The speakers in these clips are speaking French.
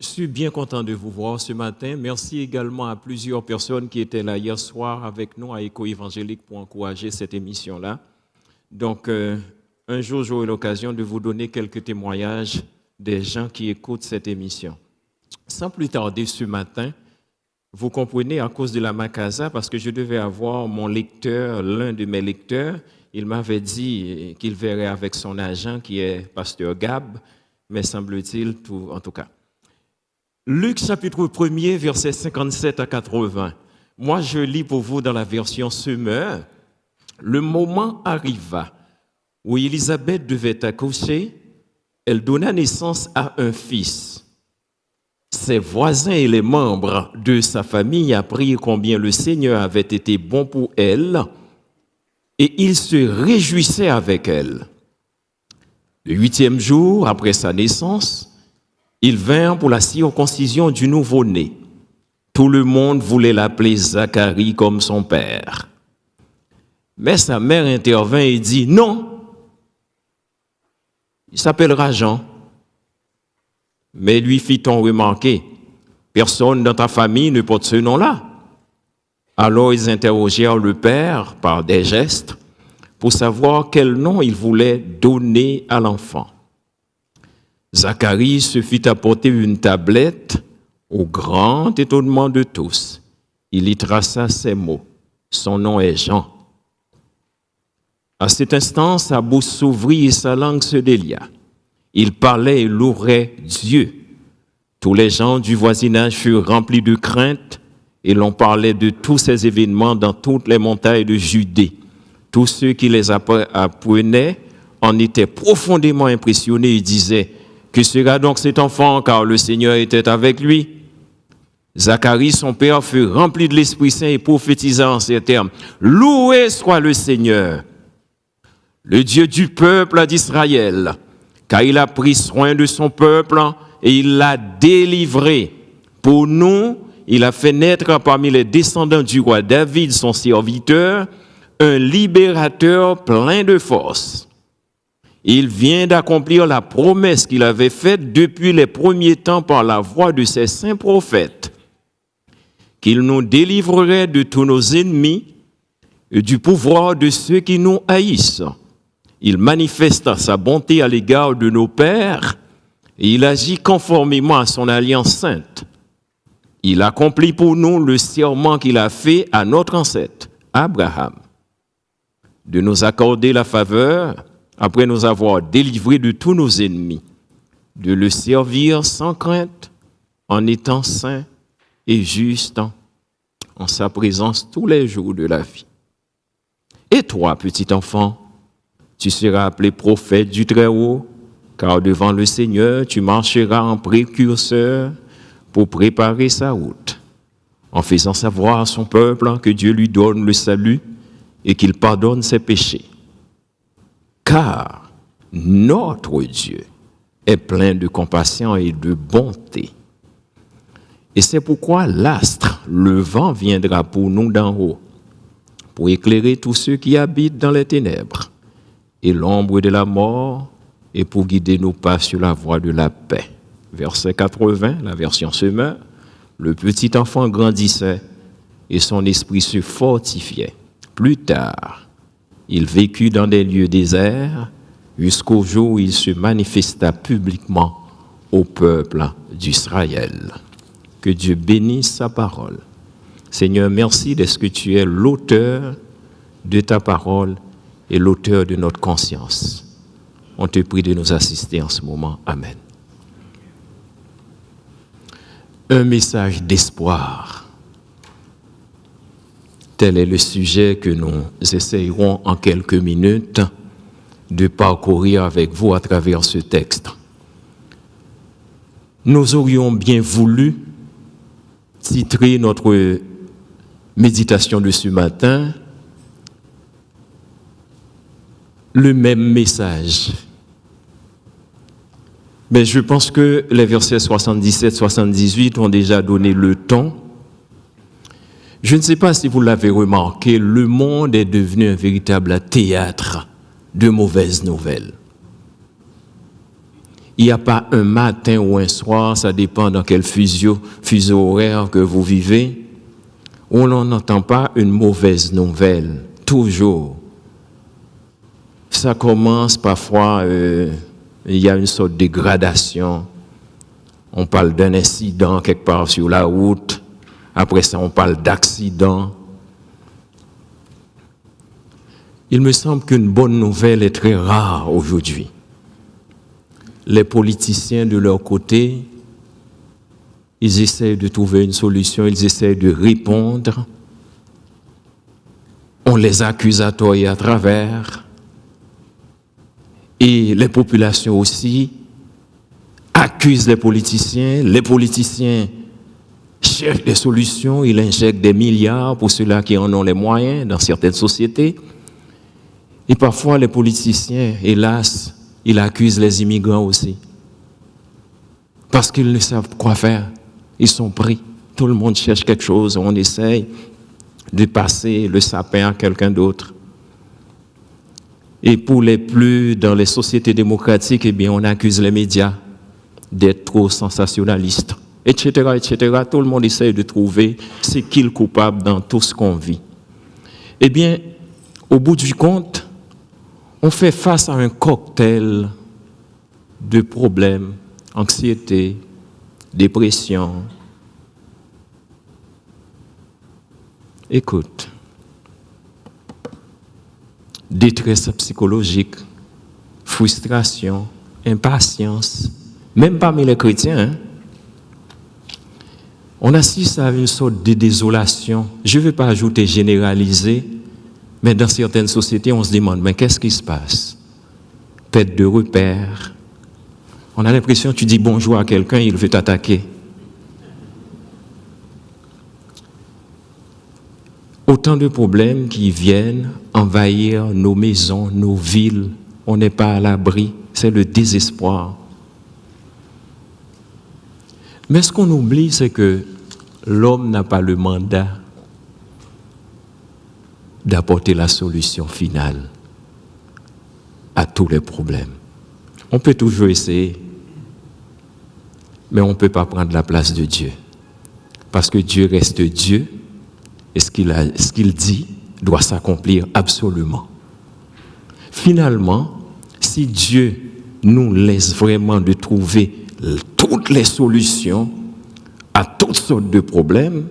Je suis bien content de vous voir ce matin. Merci également à plusieurs personnes qui étaient là hier soir avec nous à Écho Évangélique pour encourager cette émission-là. Donc, un jour, j'aurai l'occasion de vous donner quelques témoignages des gens qui écoutent cette émission. Sans plus tarder ce matin, vous comprenez, à cause de la Macasa, parce que je devais avoir mon lecteur, l'un de mes lecteurs, il m'avait dit qu'il verrait avec son agent qui est pasteur Gab, mais semble-t-il, tout, en tout cas. Luc chapitre 1er, versets 57 à 80. Moi, je lis pour vous dans la version Semeur. Le moment arriva où Élisabeth devait accoucher, elle donna naissance à un fils. Ses voisins et les membres de sa famille apprirent combien le Seigneur avait été bon pour elle et ils se réjouissaient avec elle. Le 8e jour après sa naissance, ils vinrent pour la circoncision du nouveau-né. Tout le monde voulait l'appeler Zacharie comme son père. Mais sa mère intervint et dit « Non, il s'appellera Jean. » Mais lui fit-on remarquer « Personne dans ta famille ne porte ce nom-là. » Alors ils interrogèrent le père par des gestes pour savoir quel nom il voulait donner à l'enfant. Zacharie se fit apporter une tablette au grand étonnement de tous. Il y traça ces mots. Son nom est Jean. À cet instant, sa bouche s'ouvrit et sa langue se délia. Il parlait et louait Dieu. Tous les gens du voisinage furent remplis de crainte et l'on parlait de tous ces événements dans toutes les montagnes de Judée. Tous ceux qui les apprenaient en étaient profondément impressionnés et disaient « Que sera donc cet enfant, car le Seigneur était avec lui ?» Zacharie, son père, fut rempli de l'Esprit Saint et prophétisa en ces termes. « Loué soit le Seigneur, le Dieu du peuple d'Israël, car il a pris soin de son peuple et il l'a délivré. Pour nous, il a fait naître parmi les descendants du roi David, son serviteur, un libérateur plein de force. Il vient d'accomplir la promesse qu'il avait faite depuis les premiers temps par la voix de ses saints prophètes, qu'il nous délivrerait de tous nos ennemis et du pouvoir de ceux qui nous haïssent. Il manifesta sa bonté à l'égard de nos pères et il agit conformément à son alliance sainte. Il accomplit pour nous le serment qu'il a fait à notre ancêtre, Abraham, de nous accorder la faveur après nous avoir délivrés de tous nos ennemis, de le servir sans crainte, en étant saint et juste en sa présence tous les jours de la vie. Et toi, petit enfant, tu seras appelé prophète du Très-Haut, car devant le Seigneur, tu marcheras en précurseur pour préparer sa route, en faisant savoir à son peuple que Dieu lui donne le salut et qu'il pardonne ses péchés. Car notre Dieu est plein de compassion et de bonté. Et c'est pourquoi l'astre, le vent, viendra pour nous d'en haut, pour éclairer tous ceux qui habitent dans les ténèbres et l'ombre de la mort, et pour guider nos pas sur la voie de la paix. Verset 80, la version Semeur, le petit enfant grandissait et son esprit se fortifiait. Plus tard, il vécut dans des lieux déserts jusqu'au jour où il se manifesta publiquement au peuple d'Israël. Que Dieu bénisse sa parole. Seigneur, merci d'être que tu es l'auteur de ta parole et l'auteur de notre conscience. On te prie de nous assister en ce moment. Amen. Un message d'espoir. Tel est le sujet que nous essayerons en quelques minutes de parcourir avec vous à travers ce texte. Nous aurions bien voulu titrer notre méditation de ce matin le même message. Mais je pense que les versets 77-78 ont déjà donné le ton. Je ne sais pas si vous l'avez remarqué, le monde est devenu un véritable théâtre de mauvaises nouvelles. Il n'y a pas un matin ou un soir, ça dépend dans quel fuseau horaire que vous vivez, où l'on n'entend pas une mauvaise nouvelle, toujours. Ça commence parfois, il y a une sorte de gradation. On parle d'un incident quelque part sur la route, après ça on parle d'accident. Il me semble qu'une bonne nouvelle est très rare aujourd'hui. Les politiciens de leur côté, ils essaient de trouver une solution, ils essaient de répondre. On les accuse à tort et à travers. Et les populations aussi accusent les politiciens cherchent des solutions, ils injectent des milliards pour ceux-là qui en ont les moyens dans certaines sociétés. Et parfois les politiciens, hélas, ils accusent les immigrants aussi. Parce qu'ils ne savent quoi faire. Ils sont pris. Tout le monde cherche quelque chose. On essaye de passer le sapin à quelqu'un d'autre. Et pour les plus dans les sociétés démocratiques, eh bien, on accuse les médias d'être trop sensationnalistes, etc., etc. Tout le monde essaie de trouver c'est qui le coupable dans tout ce qu'on vit. Eh bien, au bout du compte, on fait face à un cocktail de problèmes, anxiété, dépression. Écoute, détresse psychologique, frustration, impatience, même parmi les chrétiens, hein? On assiste à une sorte de désolation. Je ne veux pas ajouter généraliser, mais dans certaines sociétés, on se demande, mais qu'est-ce qui se passe? Perte de repères. On a l'impression que tu dis bonjour à quelqu'un, il veut t'attaquer. Autant de problèmes qui viennent envahir nos maisons, nos villes. On n'est pas à l'abri, c'est le désespoir. Mais ce qu'on oublie, c'est que l'homme n'a pas le mandat d'apporter la solution finale à tous les problèmes. On peut toujours essayer, mais on ne peut pas prendre la place de Dieu. Parce que Dieu reste Dieu, et ce qu'il dit doit s'accomplir absolument. Finalement, si Dieu nous laisse vraiment de trouver toutes les solutions à toutes sortes de problèmes,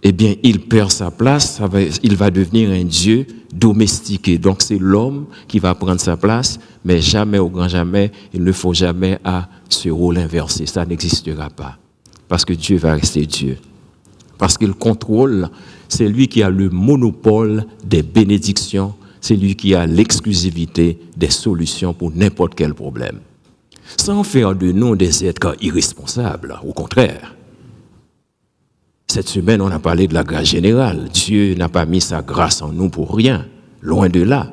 eh bien, il perd sa place, il va devenir un Dieu domestiqué. Donc, c'est l'homme qui va prendre sa place, mais jamais, au grand jamais, il ne faut jamais à ce rôle inversé. Ça n'existera pas. Parce que Dieu va rester Dieu. Parce qu'il contrôle, c'est lui qui a le monopole des bénédictions, c'est lui qui a l'exclusivité des solutions pour n'importe quel problème. Sans faire de nous des êtres irresponsables, au contraire. Cette semaine, on a parlé de la grâce générale. Dieu n'a pas mis sa grâce en nous pour rien, loin de là.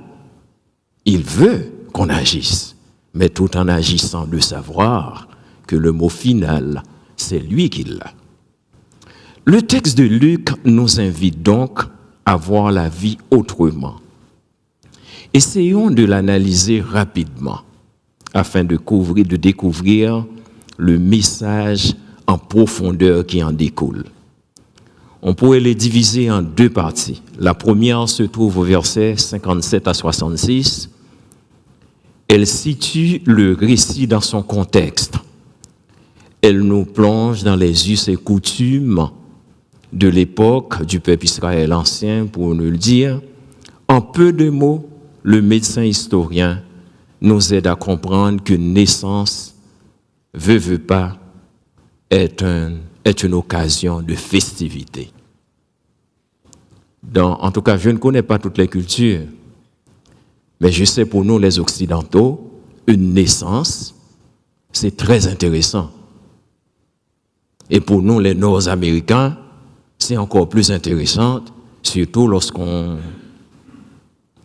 Il veut qu'on agisse, mais tout en agissant de savoir que le mot final, c'est lui qui l'a. Le texte de Luc nous invite donc à voir la vie autrement. Essayons de l'analyser rapidement afin de découvrir le message en profondeur qui en découle. On pourrait les diviser en deux parties. La première se trouve au verset 57 à 66. Elle situe le récit dans son contexte. Elle nous plonge dans les us et coutumes de l'époque du peuple Israël ancien, pour nous le dire. En peu de mots, le médecin historien nous aide à comprendre qu'une naissance, veut pas, est une occasion de festivité. En tout cas, je ne connais pas toutes les cultures, mais je sais pour nous les Occidentaux, une naissance, c'est très intéressant. Et pour nous les Nord-Américains, c'est encore plus intéressant, surtout lorsqu'on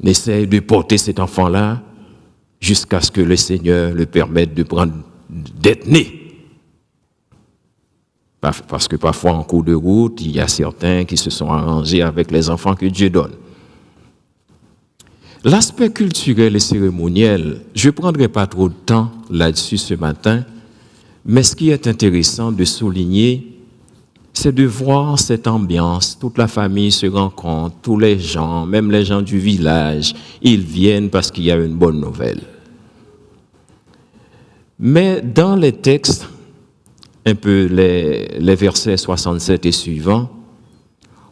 essaie de porter cet enfant-là jusqu'à ce que le Seigneur le permette d'être né. Parce que parfois, en cours de route, il y a certains qui se sont arrangés avec les enfants que Dieu donne. L'aspect culturel et cérémoniel, je ne prendrai pas trop de temps là-dessus ce matin, mais ce qui est intéressant de souligner, c'est de voir cette ambiance. Toute la famille se rencontre, tous les gens, même les gens du village, ils viennent parce qu'il y a une bonne nouvelle. Mais dans les textes, un peu les versets 67 et suivants,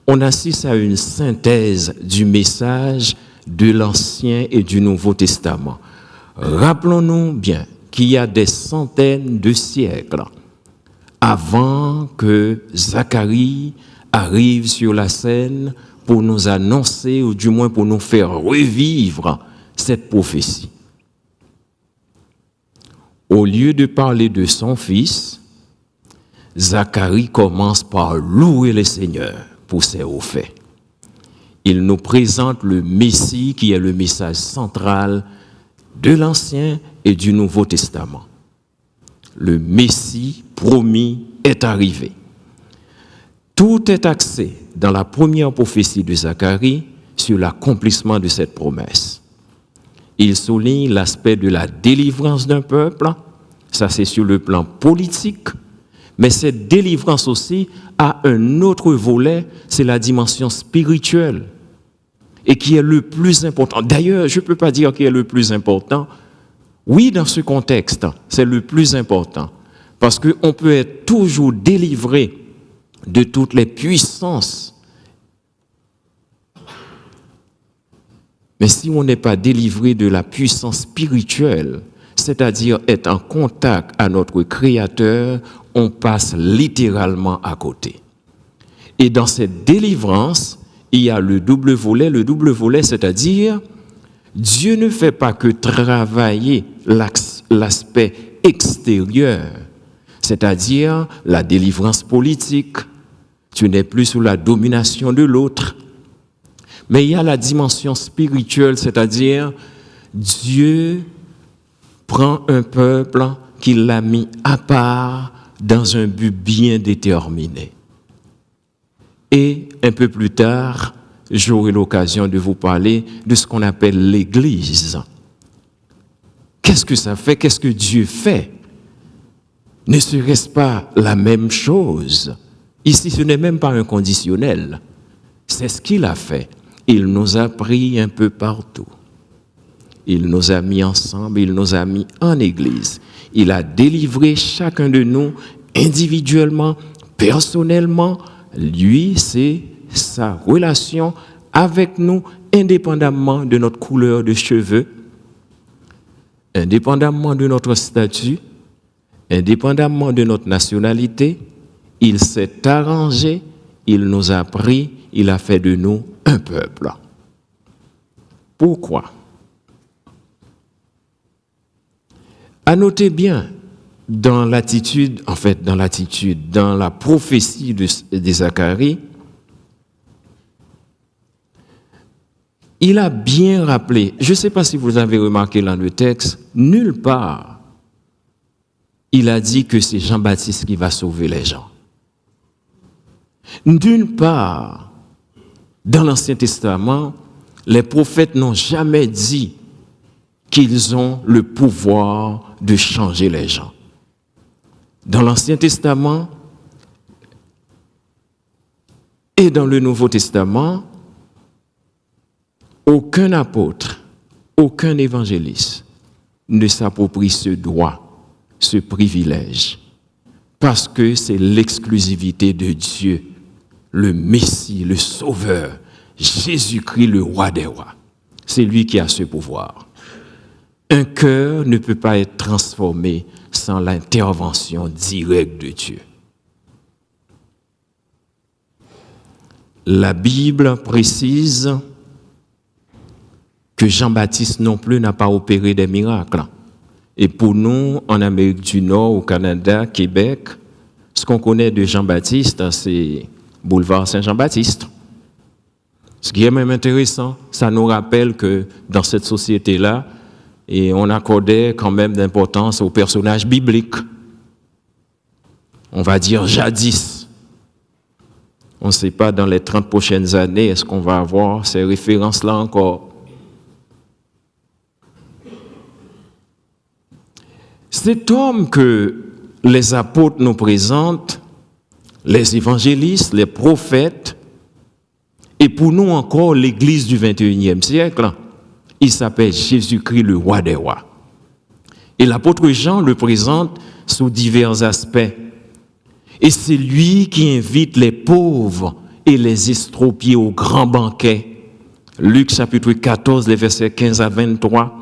on assiste à une synthèse du message de l'Ancien et du Nouveau Testament. Rappelons-nous bien qu'il y a des centaines de siècles avant que Zacharie arrive sur la scène pour nous annoncer, ou du moins pour nous faire revivre cette prophétie. Au lieu de parler de son fils, Zacharie commence par louer le Seigneur pour ses hauts faits. Il nous présente le Messie qui est le message central de l'Ancien et du Nouveau Testament. Le Messie promis est arrivé. Tout est axé dans la première prophétie de Zacharie sur l'accomplissement de cette promesse. Il souligne l'aspect de la délivrance d'un peuple, ça c'est sur le plan politique, mais cette délivrance aussi a un autre volet, c'est la dimension spirituelle, et qui est le plus important. D'ailleurs, je ne peux pas dire qui est le plus important. Oui, dans ce contexte, c'est le plus important, parce qu'on peut être toujours délivré de toutes les puissances. Mais si on n'est pas délivré de la puissance spirituelle, c'est-à-dire être en contact à notre Créateur, on passe littéralement à côté. Et dans cette délivrance, il y a le double volet, c'est-à-dire Dieu ne fait pas que travailler l'aspect extérieur, c'est-à-dire la délivrance politique. Tu n'es plus sous la domination de l'autre. Mais il y a la dimension spirituelle, c'est-à-dire Dieu prend un peuple qu'il a mis à part dans un but bien déterminé. Et un peu plus tard, j'aurai l'occasion de vous parler de ce qu'on appelle l'Église. Qu'est-ce que ça fait? Qu'est-ce que Dieu fait? Ne serait-ce pas la même chose? Ici, ce n'est même pas un conditionnel. C'est ce qu'il a fait. Il nous a pris un peu partout. Il nous a mis ensemble, il nous a mis en Église. Il a délivré chacun de nous individuellement, personnellement. Lui, c'est sa relation avec nous, indépendamment de notre couleur de cheveux, indépendamment de notre statut, indépendamment de notre nationalité. Il s'est arrangé, il nous a pris, il a fait de nous un peuple. Pourquoi? À noter bien, dans la prophétie de Zacharie, il a bien rappelé, je ne sais pas si vous avez remarqué dans le texte, nulle part, il a dit que c'est Jean-Baptiste qui va sauver les gens. D'une part, dans l'Ancien Testament, les prophètes n'ont jamais dit qu'ils ont le pouvoir de changer les gens. Dans l'Ancien Testament et dans le Nouveau Testament, aucun apôtre, aucun évangéliste ne s'approprie ce droit, ce privilège, parce que c'est l'exclusivité de Dieu, le Messie, le Sauveur, Jésus-Christ, le Roi des rois. C'est lui qui a ce pouvoir. Un cœur ne peut pas être transformé sans l'intervention directe de Dieu. La Bible précise que Jean-Baptiste non plus n'a pas opéré des miracles. Et pour nous, en Amérique du Nord, au Canada, Québec, ce qu'on connaît de Jean-Baptiste, c'est boulevard Saint-Jean-Baptiste. Ce qui est même intéressant, ça nous rappelle que dans cette société-là, et on accordait quand même d'importance aux personnages bibliques. On va dire jadis. On ne sait pas dans les 30 prochaines années, est-ce qu'on va avoir ces références-là encore. Cet homme que les apôtres nous présentent, les évangélistes, les prophètes, et pour nous encore l'Église du XXIe siècle, il s'appelle Jésus-Christ, le roi des rois. Et l'apôtre Jean le présente sous divers aspects. Et c'est lui qui invite les pauvres et les estropiés au grand banquet. Luc chapitre 14, les versets 15 à 23.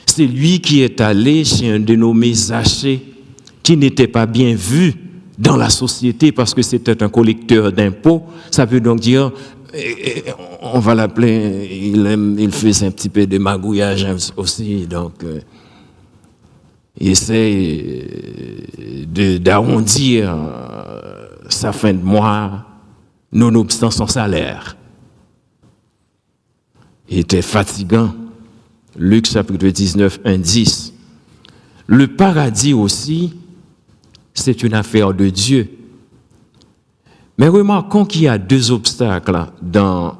C'est lui qui est allé chez un dénommé Zachée, qui n'était pas bien vu dans la société parce que c'était un collecteur d'impôts. Ça veut donc dire, on va l'appeler, il fait un petit peu de magouillage aussi, donc il essaie d'arrondir sa fin de mois, nonobstant son salaire. Il était fatigant. Luc chapitre 19, 1, 10. Le paradis aussi, c'est une affaire de Dieu. Mais remarquons qu'il y a deux obstacles dans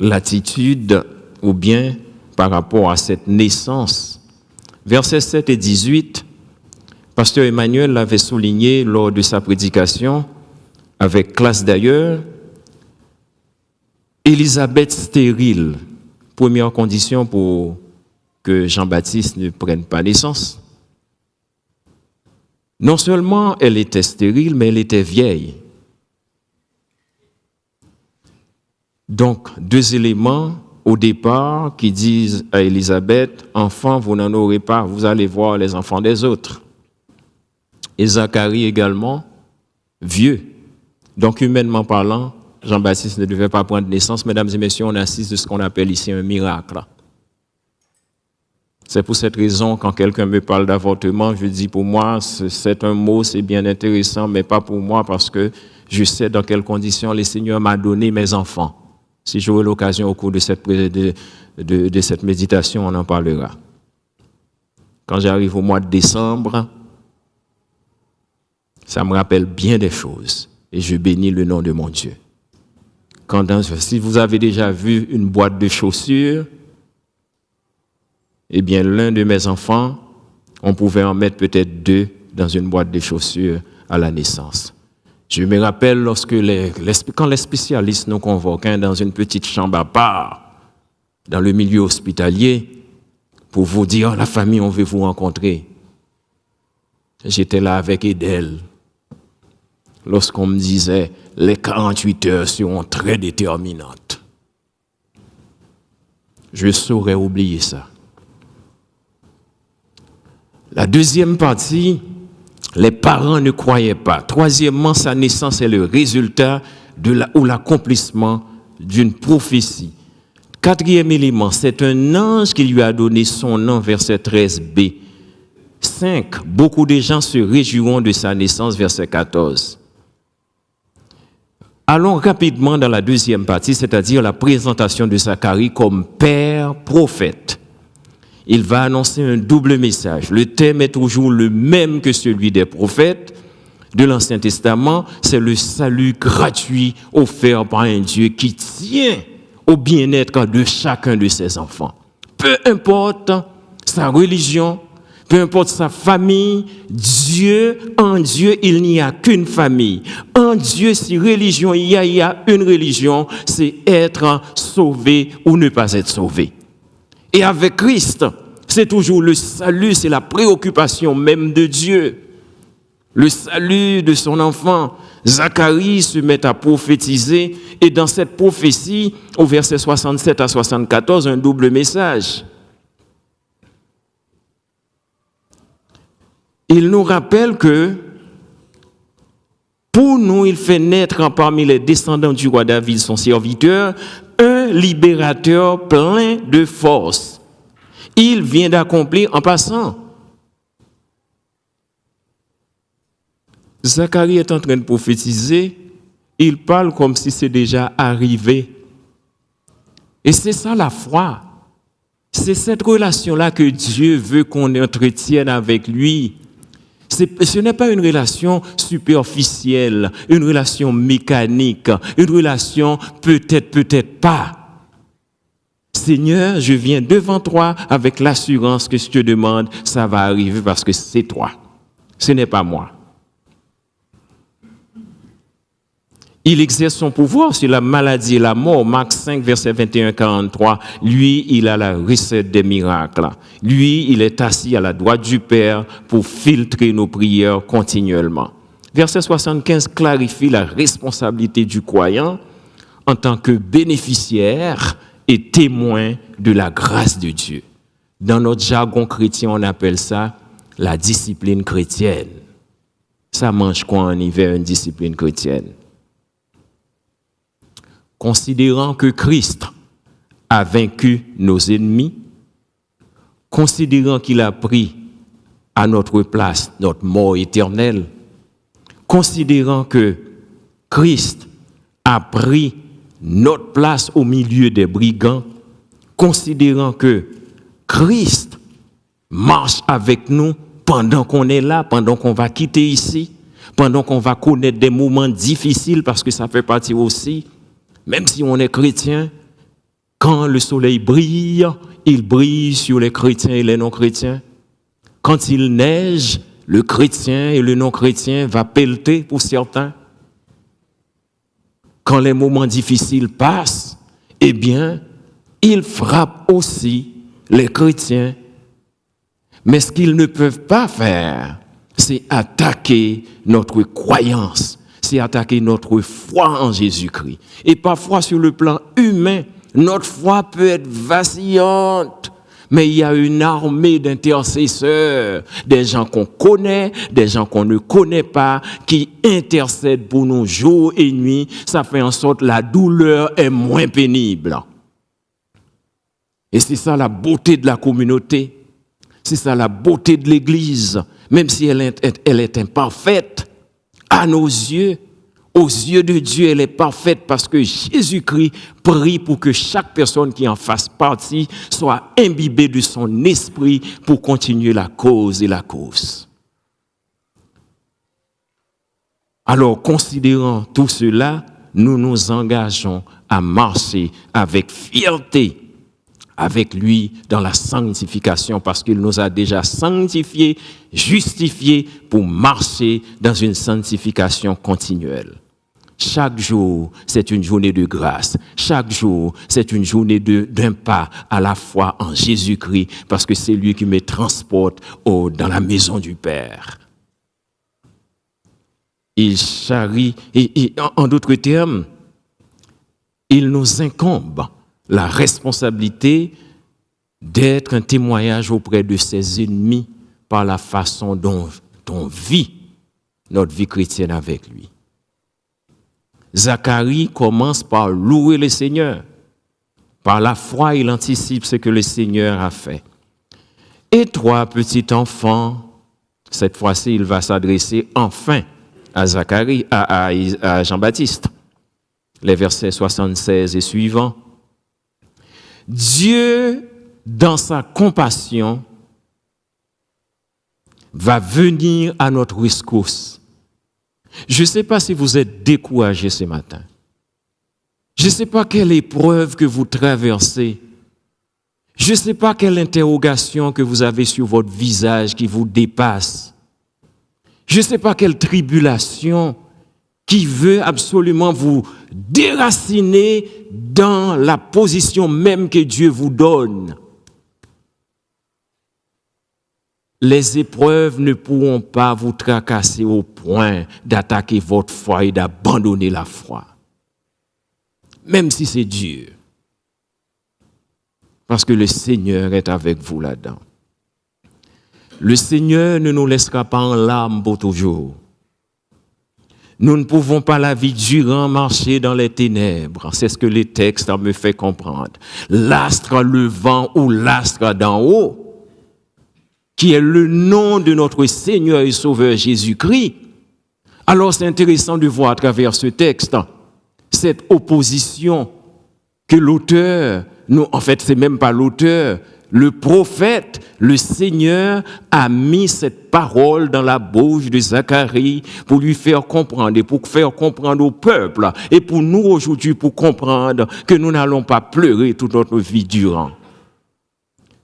l'attitude ou bien par rapport à cette naissance. Versets 7 et 18, Pasteur Emmanuel l'avait souligné lors de sa prédication, avec classe d'ailleurs, Élisabeth stérile, première condition pour que Jean-Baptiste ne prenne pas naissance. Non seulement elle était stérile, mais elle était vieille. Donc, deux éléments au départ qui disent à Élisabeth, « Enfant, vous n'en aurez pas, vous allez voir les enfants des autres. » Et Zacharie également, vieux. Donc, humainement parlant, Jean-Baptiste ne devait pas prendre naissance. Mesdames et messieurs, on assiste de ce qu'on appelle ici un miracle. C'est pour cette raison, quand quelqu'un me parle d'avortement, je dis pour moi, c'est un mot, c'est bien intéressant, mais pas pour moi parce que je sais dans quelles conditions le Seigneur m'a donné mes enfants. Si j'aurai l'occasion au cours de cette méditation, on en parlera. Quand j'arrive au mois de décembre, ça me rappelle bien des choses et je bénis le nom de mon Dieu. Si vous avez déjà vu une boîte de chaussures, eh bien, l'un de mes enfants, on pouvait en mettre peut-être 2 dans une boîte de chaussures à la naissance. Je me rappelle quand les spécialistes nous convoquaient dans une petite chambre à part, dans le milieu hospitalier, pour vous dire, la famille, on veut vous rencontrer. J'étais là avec Edel. Lorsqu'on me disait, les 48 heures seront très déterminantes. Je saurais oublier ça. La deuxième partie, les parents ne croyaient pas. Troisièmement, sa naissance est le résultat ou l'accomplissement d'une prophétie. Quatrième élément, c'est un ange qui lui a donné son nom, verset 13b. 5. Beaucoup de gens se réjouiront de sa naissance, verset 14. Allons rapidement dans la deuxième partie, c'est-à-dire la présentation de Zacharie comme père prophète. Il va annoncer un double message. Le thème est toujours le même que celui des prophètes de l'Ancien Testament. C'est le salut gratuit offert par un Dieu qui tient au bien-être de chacun de ses enfants. Peu importe sa religion, peu importe sa famille, en Dieu, il n'y a qu'une famille. En Dieu, si religion il y a une religion, c'est être sauvé ou ne pas être sauvé. Et avec Christ, c'est toujours le salut, c'est la préoccupation même de Dieu. Le salut de son enfant. Zacharie se met à prophétiser et dans cette prophétie, au verset 67 à 74, un double message. Il nous rappelle que pour nous, il fait naître parmi les descendants du roi David, son serviteur, un libérateur plein de force. Il vient d'accomplir en passant. Zacharie est en train de prophétiser, il parle comme si c'est déjà arrivé. Et c'est ça la foi. C'est cette relation-là que Dieu veut qu'on entretienne avec lui. Ce n'est pas une relation superficielle, une relation mécanique, une relation peut-être pas. Seigneur, je viens devant toi avec l'assurance que je te demande, ça va arriver parce que c'est toi. Ce n'est pas moi. Il exerce son pouvoir sur la maladie et la mort. Marc 5, verset 21-43. Lui, il a la recette des miracles. Lui, il est assis à la droite du Père pour filtrer nos prières continuellement. Verset 75 clarifie la responsabilité du croyant en tant que bénéficiaire et témoin de la grâce de Dieu. Dans notre jargon chrétien, on appelle ça la discipline chrétienne. Ça mange quoi en hiver, une discipline chrétienne? Considérant que Christ a vaincu nos ennemis, considérant qu'il a pris à notre place notre mort éternelle, considérant que Christ a pris notre place au milieu des brigands, considérant que Christ marche avec nous pendant qu'on est là, pendant qu'on va quitter ici, pendant qu'on va connaître des moments difficiles, parce que ça fait partie aussi. Même si on est chrétien, quand le soleil brille, il brille sur les chrétiens et les non-chrétiens. Quand il neige, le chrétien et le non-chrétien va pelleter pour certains. Quand les moments difficiles passent, eh bien, il frappe aussi les chrétiens. Mais ce qu'ils ne peuvent pas faire, c'est attaquer notre croyance. C'est attaquer notre foi en Jésus-Christ. Et parfois, sur le plan humain, notre foi peut être vacillante. Mais il y a une armée d'intercesseurs, des gens qu'on connaît, des gens qu'on ne connaît pas, qui intercèdent pour nous jour et nuit. Ça fait en sorte que la douleur est moins pénible. Et c'est ça la beauté de la communauté. C'est ça la beauté de l'Église. Même si elle est imparfaite, à nos yeux, aux yeux de Dieu, elle est parfaite parce que Jésus-Christ prie pour que chaque personne qui en fasse partie soit imbibée de son esprit pour continuer la cause et la course. Alors, considérant tout cela, nous nous engageons à marcher avec fierté avec lui dans la sanctification parce qu'il nous a déjà sanctifiés, justifiés pour marcher dans une sanctification continuelle. Chaque jour, c'est une journée de grâce. Chaque jour, c'est une journée d'un pas à la fois en Jésus-Christ parce que c'est lui qui me transporte dans la maison du Père. Il charrie, et en d'autres termes, il nous incombe la responsabilité d'être un témoignage auprès de ses ennemis par la façon dont on vit notre vie chrétienne avec lui. Zacharie commence par louer le Seigneur. Par la foi, il anticipe ce que le Seigneur a fait. Et toi, petit enfant, cette fois-ci, il va s'adresser enfin à Zacharie, à Jean-Baptiste. Les versets 76 et suivants. Dieu, dans sa compassion, va venir à notre rescousse. Je ne sais pas si vous êtes découragé ce matin. Je ne sais pas quelle épreuve que vous traversez. Je ne sais pas quelle interrogation que vous avez sur votre visage qui vous dépasse. Je ne sais pas quelle tribulation qui veut absolument vous déraciner dans la position même que Dieu vous donne. Les épreuves ne pourront pas vous tracasser au point d'attaquer votre foi et d'abandonner la foi. Même si c'est dur. Parce que le Seigneur est avec vous là-dedans. Le Seigneur ne nous laissera pas en larmes pour toujours. Nous ne pouvons pas la vie durant marcher dans les ténèbres. C'est ce que les textes me font comprendre. L'astre levant ou l'astre d'en haut, qui est le nom de notre Seigneur et Sauveur Jésus-Christ. Alors c'est intéressant de voir à travers ce texte cette opposition que l'auteur, en fait c'est même pas l'auteur, le prophète, le Seigneur a mis cette parole dans la bouche de Zacharie pour lui faire comprendre et pour faire comprendre au peuple et pour nous aujourd'hui pour comprendre que nous n'allons pas pleurer toute notre vie durant.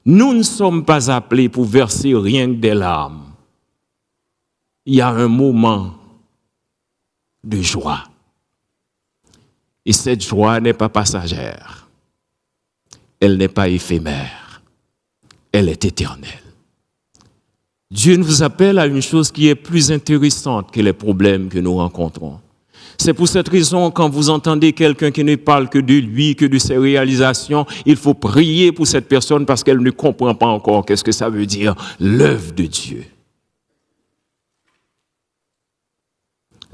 Nous ne sommes pas appelés pour verser rien que des larmes. Il y a un moment de joie. Et cette joie n'est pas passagère. Elle n'est pas éphémère. Elle est éternelle. Dieu nous appelle à une chose qui est plus intéressante que les problèmes que nous rencontrons. C'est pour cette raison, quand vous entendez quelqu'un qui ne parle que de lui, que de ses réalisations, il faut prier pour cette personne parce qu'elle ne comprend pas encore qu'est-ce que ça veut dire, l'œuvre de Dieu.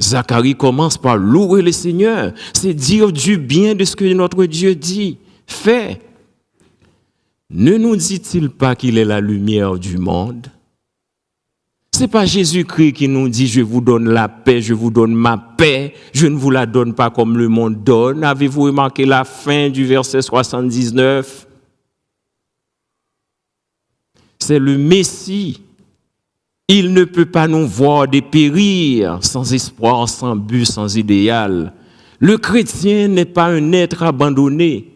Zacharie commence par louer le Seigneur. C'est dire du bien de ce que notre Dieu dit, fait. Ne nous dit-il pas qu'il est la lumière du monde? Ce n'est pas Jésus-Christ qui nous dit « Je vous donne la paix, je vous donne ma paix, je ne vous la donne pas comme le monde donne ». Avez-vous remarqué la fin du verset 79? C'est le Messie. Il ne peut pas nous voir dépérir sans espoir, sans but, sans idéal. Le chrétien n'est pas un être abandonné.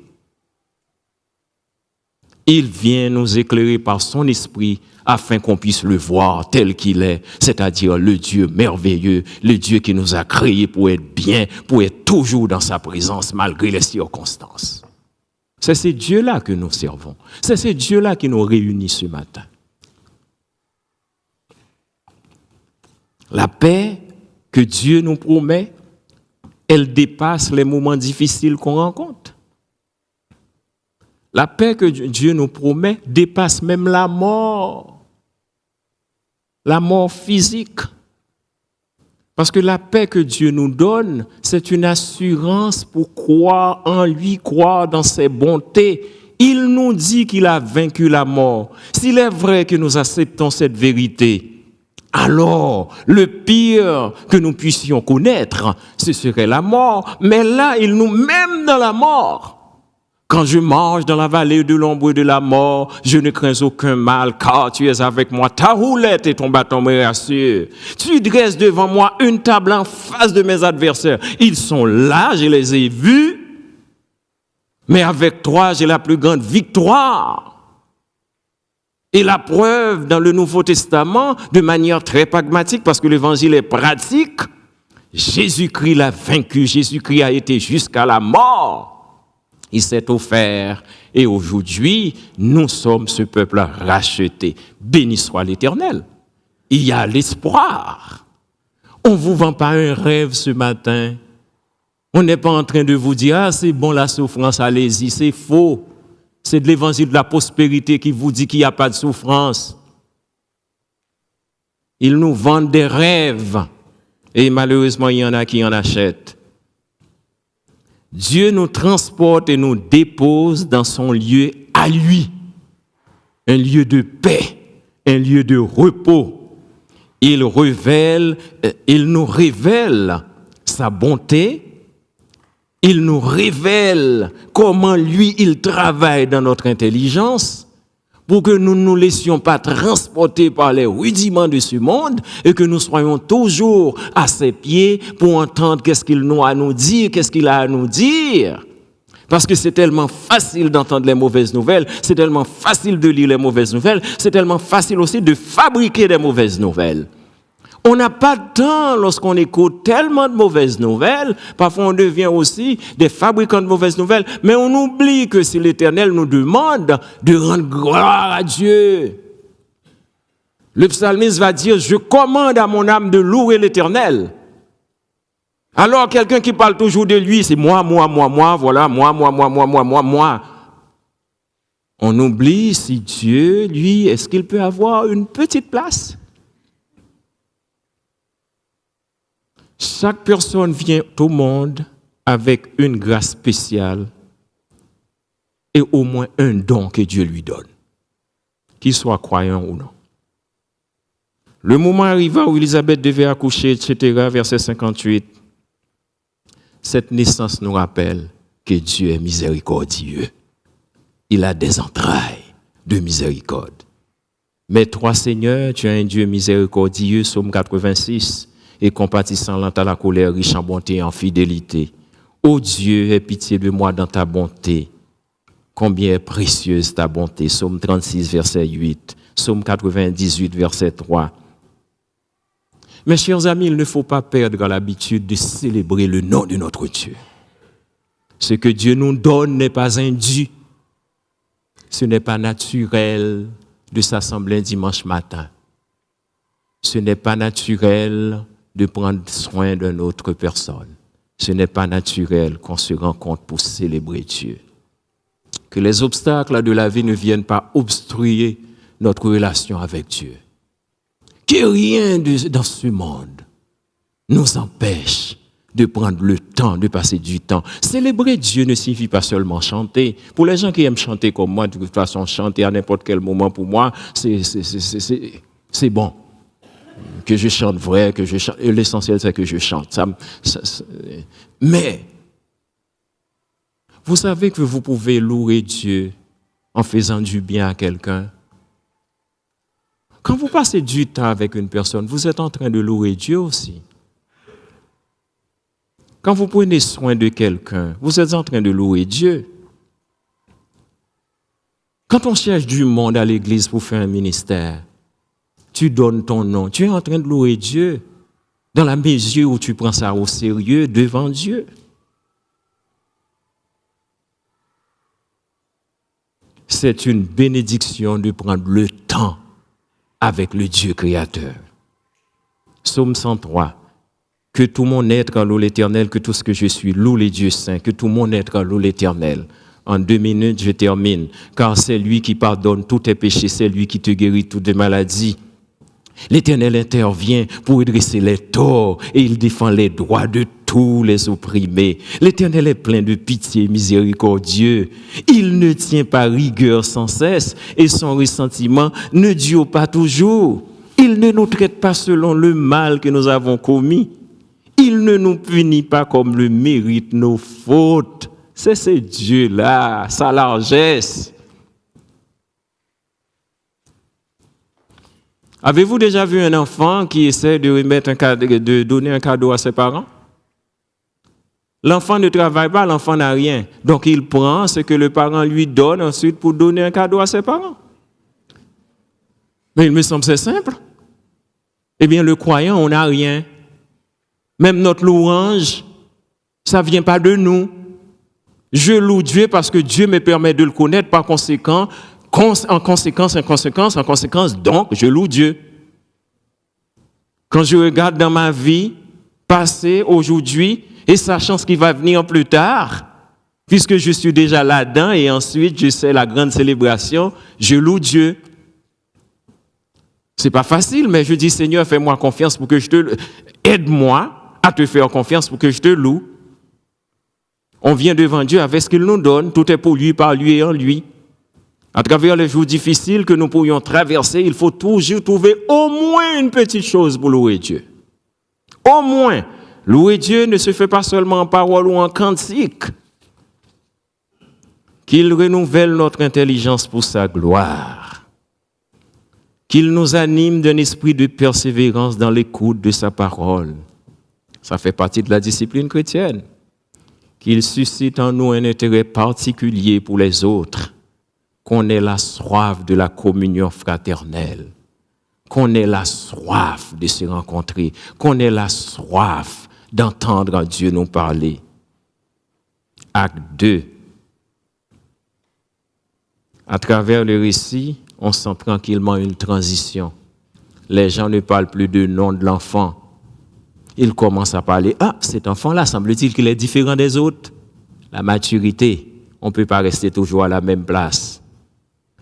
Il vient nous éclairer par son esprit afin qu'on puisse le voir tel qu'il est, c'est-à-dire le Dieu merveilleux, le Dieu qui nous a créés pour être bien, pour être toujours dans sa présence malgré les circonstances. C'est ce Dieu-là que nous servons. C'est ce Dieu-là qui nous réunit ce matin. La paix que Dieu nous promet, elle dépasse les moments difficiles qu'on rencontre. La paix que Dieu nous promet dépasse même la mort physique. Parce que la paix que Dieu nous donne, c'est une assurance pour croire en lui, croire dans ses bontés. Il nous dit qu'il a vaincu la mort. S'il est vrai que nous acceptons cette vérité, alors, le pire que nous puissions connaître, ce serait la mort. Mais là, il nous mène dans la mort. Quand je marche dans la vallée de l'ombre de la mort, je ne crains aucun mal, car tu es avec moi. Ta roulette et ton bâton me rassurent. Tu dresses devant moi une table en face de mes adversaires. Ils sont là, je les ai vus. Mais avec toi, j'ai la plus grande victoire. Et la preuve dans le Nouveau Testament, de manière très pragmatique, parce que l'évangile est pratique, Jésus-Christ l'a vaincu, Jésus-Christ a été jusqu'à la mort. Il s'est offert et aujourd'hui, nous sommes ce peuple racheté. Béni soit l'Éternel. Il y a l'espoir. On ne vous vend pas un rêve ce matin. On n'est pas en train de vous dire « Ah, c'est bon la souffrance, allez-y », c'est faux. C'est de l'évangile de la prospérité qui vous dit qu'il n'y a pas de souffrance. Ils nous vendent des rêves et malheureusement, il y en a qui en achètent. Dieu nous transporte et nous dépose dans son lieu à lui. Un lieu de paix, un lieu de repos. Il nous révèle sa bonté. Il nous révèle comment lui, il travaille dans notre intelligence pour que nous ne nous laissions pas transporter par les rudiments de ce monde et que nous soyons toujours à ses pieds pour entendre qu'est-ce qu'il a à nous dire, qu'est-ce qu'il a à nous dire. Parce que c'est tellement facile d'entendre les mauvaises nouvelles, c'est tellement facile de lire les mauvaises nouvelles, c'est tellement facile aussi de fabriquer des mauvaises nouvelles. On n'a pas de temps lorsqu'on écoute tellement de mauvaises nouvelles. Parfois, on devient aussi des fabricants de mauvaises nouvelles. Mais on oublie que si l'Éternel nous demande de rendre gloire à Dieu, le psalmiste va dire « Je commande à mon âme de louer l'Éternel ». Alors, quelqu'un qui parle toujours de lui, c'est moi, voilà, moi. On oublie si Dieu, lui, est-ce qu'il peut avoir une petite place? Chaque personne vient au monde avec une grâce spéciale et au moins un don que Dieu lui donne, qu'il soit croyant ou non. Le moment arriva où Élisabeth devait accoucher, etc., verset 58. Cette naissance nous rappelle que Dieu est miséricordieux. Il a des entrailles de miséricorde. Mais toi, Seigneur, tu es un Dieu miséricordieux, Psaume 86, et compatissant, lent à la colère, riche en bonté et en fidélité. Ô Dieu, aie pitié de moi dans ta bonté. Combien est précieuse ta bonté. Psaume 36, verset 8. Psaume 98, verset 3. Mes chers amis, il ne faut pas perdre l'habitude de célébrer le nom de notre Dieu. Ce que Dieu nous donne n'est pas indu. Ce n'est pas naturel de s'assembler un dimanche matin. Ce n'est pas naturel de prendre soin d'une autre personne. Ce n'est pas naturel qu'on se rencontre pour célébrer Dieu. Que les obstacles de la vie ne viennent pas obstruer notre relation avec Dieu. Que rien dans ce monde nous empêche de prendre le temps, de passer du temps. Célébrer Dieu ne signifie pas seulement chanter. Pour les gens qui aiment chanter comme moi, de toute façon, chanter à n'importe quel moment, pour moi, c'est bon. Que je chante vrai, que je chante. L'essentiel, c'est que je chante. Mais, vous savez que vous pouvez louer Dieu en faisant du bien à quelqu'un. Quand vous passez du temps avec une personne, vous êtes en train de louer Dieu aussi. Quand vous prenez soin de quelqu'un, vous êtes en train de louer Dieu. Quand on cherche du monde à l'église pour faire un ministère, tu donnes ton nom, tu es en train de louer Dieu dans la mesure où tu prends ça au sérieux devant Dieu. C'est une bénédiction de prendre le temps avec le Dieu créateur. Psaume 103. Que tout mon être loue l'Éternel, que tout ce que je suis loue les dieux saints, que tout mon être loue l'Éternel. En 2 minutes, je termine. Car c'est lui qui pardonne tous tes péchés, c'est lui qui te guérit toutes tes maladies. L'Éternel intervient pour redresser les torts et il défend les droits de tous les opprimés. L'Éternel est plein de pitié miséricordieux. Il ne tient pas rigueur sans cesse et son ressentiment ne dure pas toujours. Il ne nous traite pas selon le mal que nous avons commis. Il ne nous punit pas comme le méritent nos fautes. C'est ce Dieu-là, sa largesse. Avez-vous déjà vu un enfant qui essaie de donner un cadeau à ses parents? L'enfant ne travaille pas, l'enfant n'a rien. Donc il prend ce que le parent lui donne ensuite pour donner un cadeau à ses parents. Mais il me semble que c'est simple. Eh bien, le croyant, on n'a rien. Même notre louange, ça ne vient pas de nous. Je loue Dieu parce que Dieu me permet de le connaître, par conséquent, en conséquence, donc, je loue Dieu. Quand je regarde dans ma vie, passée, aujourd'hui, et sachant ce qui va venir plus tard, puisque je suis déjà là-dedans, et ensuite, je sais la grande célébration, je loue Dieu. C'est pas facile, mais je dis, Seigneur, fais-moi confiance pour que je te... Aide-moi à te faire confiance pour que je te loue. On vient devant Dieu avec ce qu'il nous donne, tout est pour lui, par lui et en lui. À travers les jours difficiles que nous pourrions traverser, il faut toujours trouver au moins une petite chose pour louer Dieu. Au moins. Louer Dieu ne se fait pas seulement en parole ou en cantique. Qu'il renouvelle notre intelligence pour sa gloire. Qu'il nous anime d'un esprit de persévérance dans l'écoute de sa parole. Ça fait partie de la discipline chrétienne. Qu'il suscite en nous un intérêt particulier pour les autres. Qu'on ait la soif de la communion fraternelle. Qu'on ait la soif de se rencontrer. Qu'on ait la soif d'entendre Dieu nous parler. Acte 2. À travers le récit, on sent tranquillement une transition. Les gens ne parlent plus du nom de l'enfant. Ils commencent à parler. Ah, cet enfant-là, semble-t-il qu'il est différent des autres. La maturité, on ne peut pas rester toujours à la même place.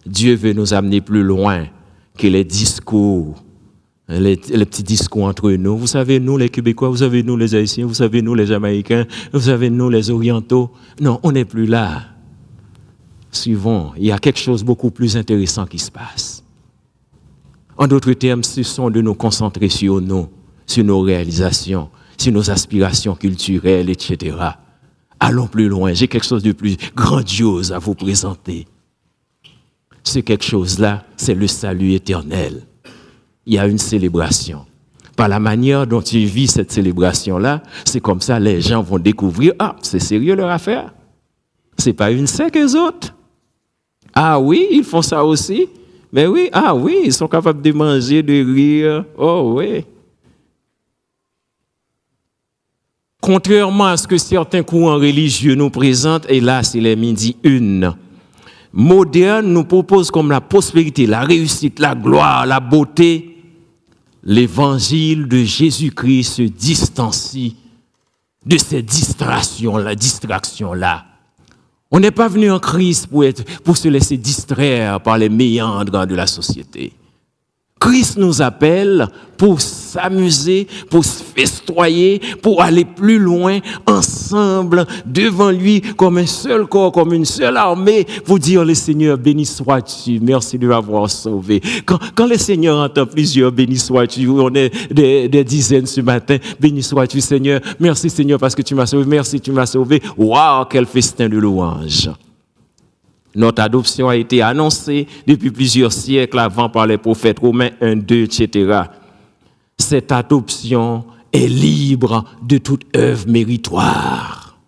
Dieu veut nous amener plus loin que les discours, les petits discours entre nous. Vous savez, nous les Québécois, vous savez, nous les Haïtiens, vous savez, nous les Jamaïcains, vous savez, nous les Orientaux. Non, on n'est plus là. Suivons, il y a quelque chose de beaucoup plus intéressant qui se passe. En d'autres termes, ce sont de nous concentrer sur nous, sur nos réalisations, sur nos aspirations culturelles, etc. Allons plus loin, j'ai quelque chose de plus grandiose à vous présenter. Ce quelque chose-là, c'est le salut éternel. Il y a une célébration. Par la manière dont tu vis cette célébration-là, c'est comme ça les gens vont découvrir, ah, c'est sérieux leur affaire. C'est pas une secte eux autres. Ah oui, ils font ça aussi. Mais oui, ah oui, ils sont capables de manger, de rire. Oh oui. Contrairement à ce que certains courants religieux nous présentent, et là c'est les midi une, moderne nous propose comme la prospérité, la réussite, la gloire, la beauté. L'évangile de Jésus-Christ se distancie de ces distractions-là. On n'est pas venu en Christ pour se laisser distraire par les méandres de la société. Christ nous appelle pour s'amuser, pour se festoyer, pour aller plus loin, ensemble, devant lui, comme un seul corps, comme une seule armée, pour dire, le Seigneur, béni sois-tu, merci de m'avoir sauvé. Quand le Seigneur entend plusieurs, béni sois-tu, on est des dizaines ce matin, béni sois-tu, Seigneur, merci Seigneur parce que tu m'as sauvé, merci, tu m'as sauvé. Waouh, quel festin de louange! Notre adoption a été annoncée depuis plusieurs siècles avant par les prophètes Romains 1, 2, etc. Cette adoption est libre de toute œuvre méritoire.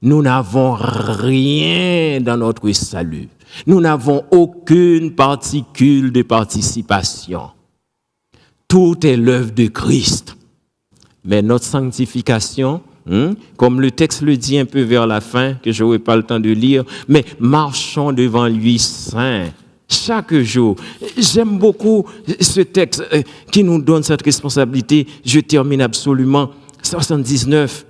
Nous n'avons rien dans notre salut. Nous n'avons aucune particule de participation. Tout est l'œuvre de Christ. Mais notre sanctification, comme le texte le dit un peu vers la fin, que je n'aurai pas le temps de lire, mais marchons devant lui saint chaque jour. J'aime beaucoup ce texte qui nous donne cette responsabilité. Je termine absolument. 79.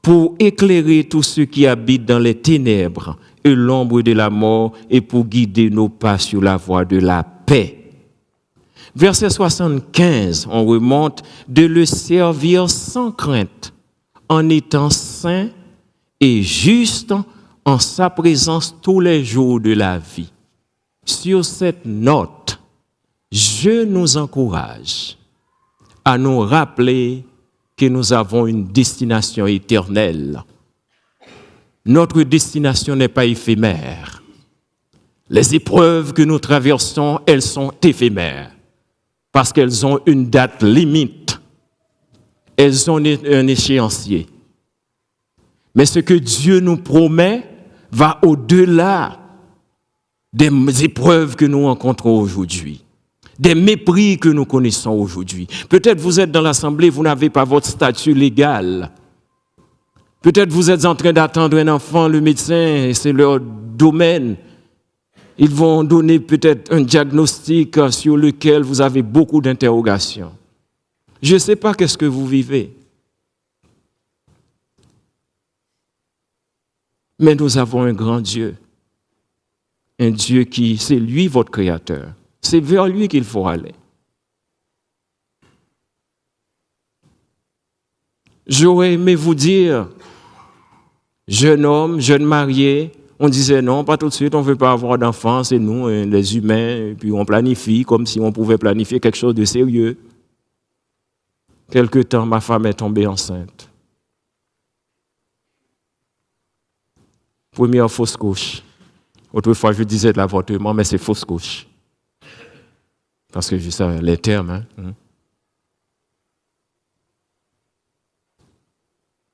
Pour éclairer tous ceux qui habitent dans les ténèbres et l'ombre de la mort et pour guider nos pas sur la voie de la paix. Verset 75, on remonte, de le servir sans crainte, en étant saint et juste en sa présence tous les jours de la vie. Sur cette note, je nous encourage à nous rappeler que nous avons une destination éternelle. Notre destination n'est pas éphémère. Les épreuves que nous traversons, elles sont éphémères. Parce qu'elles ont une date limite. Elles ont un échéancier. Mais ce que Dieu nous promet va au-delà des épreuves que nous rencontrons aujourd'hui, des mépris que nous connaissons aujourd'hui. Peut-être vous êtes dans l'assemblée, vous n'avez pas votre statut légal. Peut-être vous êtes en train d'attendre un enfant, le médecin, c'est leur domaine. Ils vont donner peut-être un diagnostic sur lequel vous avez beaucoup d'interrogations. Je ne sais pas qu'est-ce que vous vivez. Mais nous avons un grand Dieu. Un Dieu qui, c'est lui votre créateur. C'est vers lui qu'il faut aller. J'aurais aimé vous dire, jeune homme, jeune marié, on disait non, pas tout de suite, on ne veut pas avoir d'enfants, c'est nous, les humains, et puis on planifie comme si on pouvait planifier quelque chose de sérieux. Quelque temps, ma femme est tombée enceinte. Première fausse couche. Autrefois, je disais de l'avortement, mais c'est fausse couche. Parce que je sais les termes.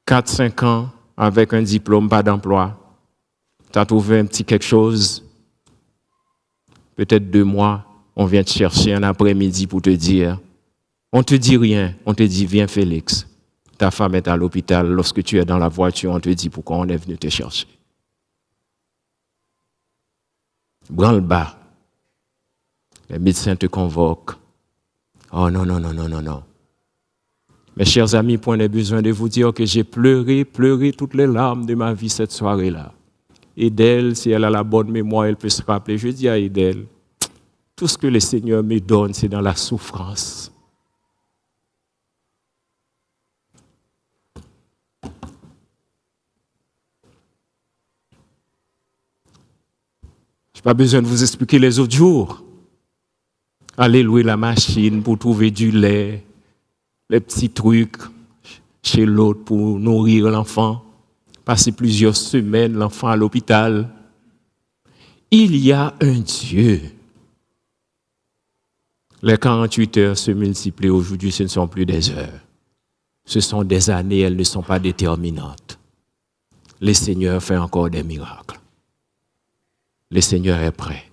4-5 ans avec un diplôme, pas d'emploi. Tu as trouvé un petit quelque chose, peut-être 2 mois, on vient te chercher un après-midi pour te dire, on ne te dit rien, on te dit, viens Félix, ta femme est à l'hôpital, lorsque tu es dans la voiture, on te dit pourquoi on est venu te chercher. Branle-bas, les médecins te convoquent. Oh non, non, non, non, non, non. Mes chers amis, point n'est besoin de vous dire que j'ai pleuré toutes les larmes de ma vie cette soirée-là. Edel, si elle a la bonne mémoire, elle peut se rappeler. Je dis à Edel, tout ce que le Seigneur me donne, c'est dans la souffrance. Je n'ai pas besoin de vous expliquer les autres jours. Allez louer la machine pour trouver du lait, les petits trucs chez l'autre pour nourrir l'enfant. Passer plusieurs semaines, l'enfant à l'hôpital. Il y a un Dieu. Les 48 heures se multiplient aujourd'hui, ce ne sont plus des heures. Ce sont des années, elles ne sont pas déterminantes. Le Seigneur fait encore des miracles. Le Seigneur est prêt.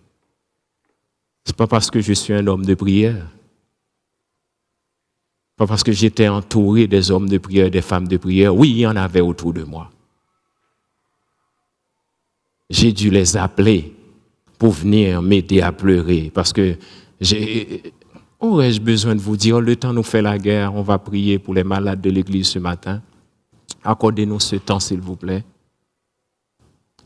Ce n'est pas parce que je suis un homme de prière. Pas parce que j'étais entouré des hommes de prière, des femmes de prière. Oui, il y en avait autour de moi. J'ai dû les appeler pour venir m'aider à pleurer. Parce que aurais-je besoin de vous dire, le temps nous fait la guerre, on va prier pour les malades de l'église ce matin. Accordez-nous ce temps, s'il vous plaît.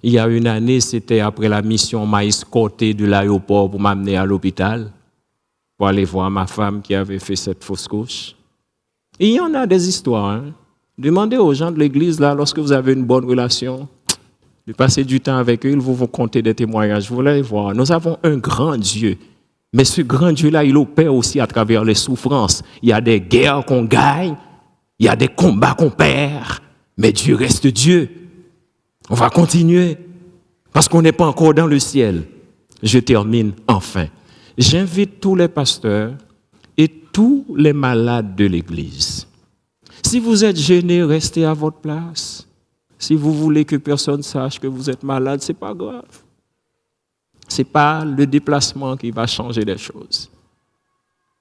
Il y a une année, c'était après la mission, on m'a escorté de l'aéroport pour m'amener à l'hôpital, pour aller voir ma femme qui avait fait cette fausse couche. Et il y en a des histoires. Hein. Demandez aux gens de l'église, là, lorsque vous avez une bonne relation, de passer du temps avec eux, ils vont vous conter des témoignages. Vous allez voir, nous avons un grand Dieu. Mais ce grand Dieu-là, il opère aussi à travers les souffrances. Il y a des guerres qu'on gagne, il y a des combats qu'on perd, mais Dieu reste Dieu. On va continuer, parce qu'on n'est pas encore dans le ciel. Je termine enfin. J'invite tous les pasteurs et tous les malades de l'Église. Si vous êtes gênés, restez à votre place. Si vous voulez que personne sache que vous êtes malade, ce n'est pas grave. Ce n'est pas le déplacement qui va changer les choses.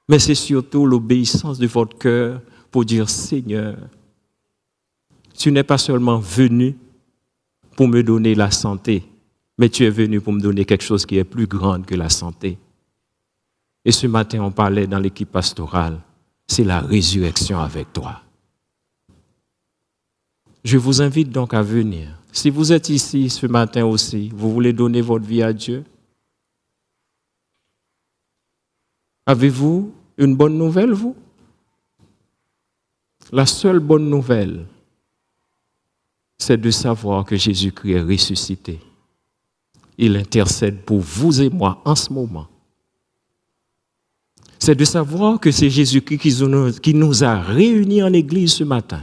Mais c'est surtout l'obéissance de votre cœur pour dire, Seigneur, tu n'es pas seulement venu pour me donner la santé, mais tu es venu pour me donner quelque chose qui est plus grand que la santé. Et ce matin, on parlait dans l'équipe pastorale, c'est la résurrection avec toi. Je vous invite donc à venir. Si vous êtes ici ce matin aussi, vous voulez donner votre vie à Dieu, avez-vous une bonne nouvelle, vous? La seule bonne nouvelle, c'est de savoir que Jésus-Christ est ressuscité. Il intercède pour vous et moi en ce moment. C'est de savoir que c'est Jésus-Christ qui nous a réunis en Église ce matin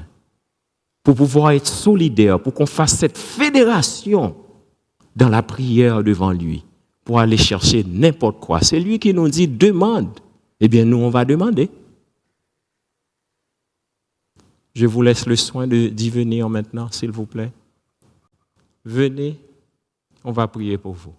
pour pouvoir être solidaires, pour qu'on fasse cette fédération dans la prière devant lui, pour aller chercher n'importe quoi. C'est lui qui nous dit « demande ». Eh bien, nous, on va demander. Je vous laisse le soin d'y venir maintenant, s'il vous plaît. Venez, on va prier pour vous.